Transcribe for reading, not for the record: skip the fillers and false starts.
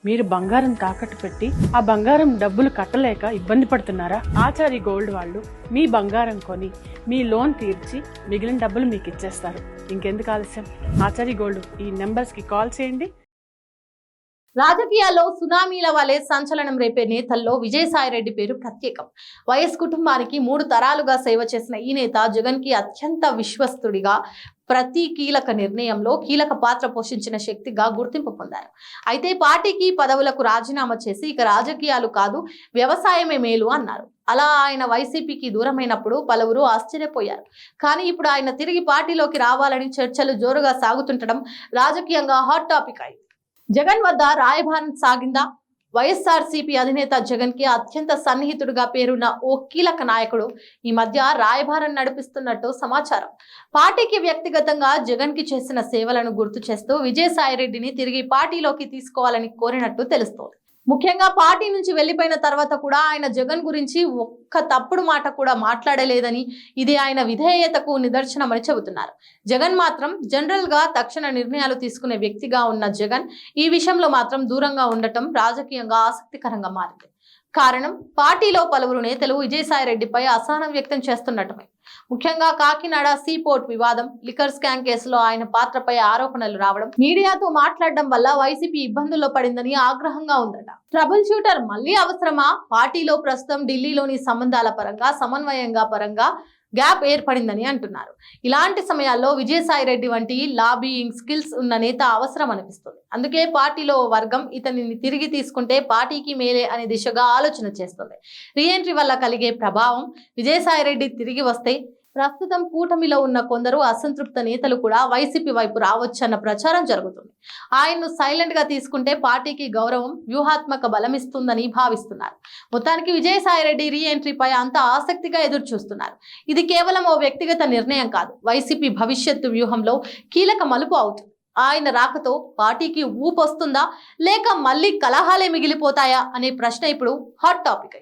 మీరు బంగారం తాకట్టు పెట్టి ఆ బంగారం డబ్బులు కట్టలేక ఇబ్బంది పడుతున్నారా? ఆచారి గోల్డ్ వాళ్ళు మీ బంగారం కొని మీ లోన్ తీర్చి మిగిలిన డబ్బులు మీకు ఇచ్చేస్తారు. ఇంకెందుకు ఆలస్యం? ఆచారి గోల్డ్ ఈ నెంబర్స్ కి కాల్ చేయండి. రాజకీయాల్లో సునామీల వలె సంచలనం రేపే నేతల్లో విజయసాయిరెడ్డి పేరు ప్రత్యేకం. వైఎస్ కుటుంబానికి 3 తరాలుగా సేవ చేసిన ఈ నేత జగన్ కి అత్యంత విశ్వస్తుడిగా, ప్రతి కీలక నిర్ణయంలో కీలక పాత్ర పోషించిన శక్తిగా గుర్తింపు పొందారు. అయితే పార్టీకి పదవులకు రాజీనామా చేసి ఇక రాజకీయాలు కాదు వ్యవసాయమే మేలు అన్నారు. అలా ఆయన వైసీపీకి దూరమైనప్పుడు పలువురు ఆశ్చర్యపోయారు. కానీ ఇప్పుడు ఆయన తిరిగి పార్టీలోకి రావాలని చర్చలు జోరుగా సాగుతుండడం రాజకీయంగా హాట్ టాపిక్ అయింది. జగన్ వద్ద రాయబారం సాగిందా? వైఎస్ఆర్సీపీ అధినేత జగన్ కి అత్యంత సన్నిహితుడిగా పేరున్న ఓ కీలక నాయకుడు ఈ మధ్య రాయబారం నడిపిస్తున్నట్టు సమాచారం. పార్టీకి వ్యక్తిగతంగా జగన్ కి చేసిన సేవలను గుర్తు చేస్తూ విజయసాయిరెడ్డిని తిరిగి పార్టీలోకి తీసుకోవాలని కోరినట్టు తెలుస్తోంది. ముఖ్యంగా పార్టీ నుంచి వెళ్లిపోయిన తర్వాత కూడా ఆయన జగన్ గురించి ఒక్క తప్పుడు మాట కూడా మాట్లాడలేదని, ఇది ఆయన విధేయతకు నిదర్శనమని చెబుతున్నారు. జగన్ మాత్రం జనరల్ గా తక్షణ నిర్ణయాలు తీసుకునే వ్యక్తిగా ఉన్న జగన్ ఈ విషయంలో మాత్రం దూరంగా ఉండటం రాజకీయంగా ఆసక్తికరంగా మారింది. కారణం, పార్టీలో పలువురు నేతలు విజయసాయిరెడ్డిపై అసహనం వ్యక్తం చేస్తున్నటమే. ముఖ్యంగా కాకినాడ సీ పోర్ట్ వివాదం, లిక్కర్ స్కామ్ కేసులో ఆయన పాత్రపై ఆరోపణలు రావడం, మీడియాతో మాట్లాడడం వల్ల వైసీపీ ఇబ్బందుల్లో పడిందని ఆగ్రహంగా ఉందట. ట్రబుల్ షూటర్ మళ్లీ అవసరమా? పార్టీలో ప్రస్తుతం ఢిల్లీలోని సంబంధాల పరంగా, సమన్వయంగా పరంగా గ్యాప్ ఏర్పడిందని అంటున్నారు. ఇలాంటి సమయాల్లో విజయసాయిరెడ్డి వంటి లాబీయింగ్ స్కిల్స్ ఉన్న నేత అవసరం అనిపిస్తుంది. అందుకే పార్టీలో వర్గం ఇతనిని తిరిగి తీసుకుంటే పార్టీకి మేలే అనే దిశగా ఆలోచన చేస్తుంది. రీఎంట్రీ వల్ల కలిగే ప్రభావం, విజయసాయిరెడ్డి తిరిగి వస్తే ప్రస్తుతం కూటమిలో ఉన్న కొందరు అసంతృప్త నేతలు కూడా వైసీపీ వైపు రావచ్చన్న ప్రచారం జరుగుతుంది. ఆయన్ను సైలెంట్ గా తీసుకుంటే పార్టీకి గౌరవం, వ్యూహాత్మక బలమిస్తుందని భావిస్తున్నారు. మొత్తానికి విజయసాయిరెడ్డి రీఎంట్రీపై అంత ఆసక్తిగా ఎదురు చూస్తున్నారు. ఇది కేవలం ఓ వ్యక్తిగత నిర్ణయం కాదు, వైసీపీ భవిష్యత్తు వ్యూహంలో కీలక మలుపు అవుతుంది. ఆయన రాకతో పార్టీకి ఊపొస్తుందా లేక మళ్ళీ కలహాలే మిగిలిపోతాయా అనే ప్రశ్న ఇప్పుడు హాట్ టాపిక్ అయింది.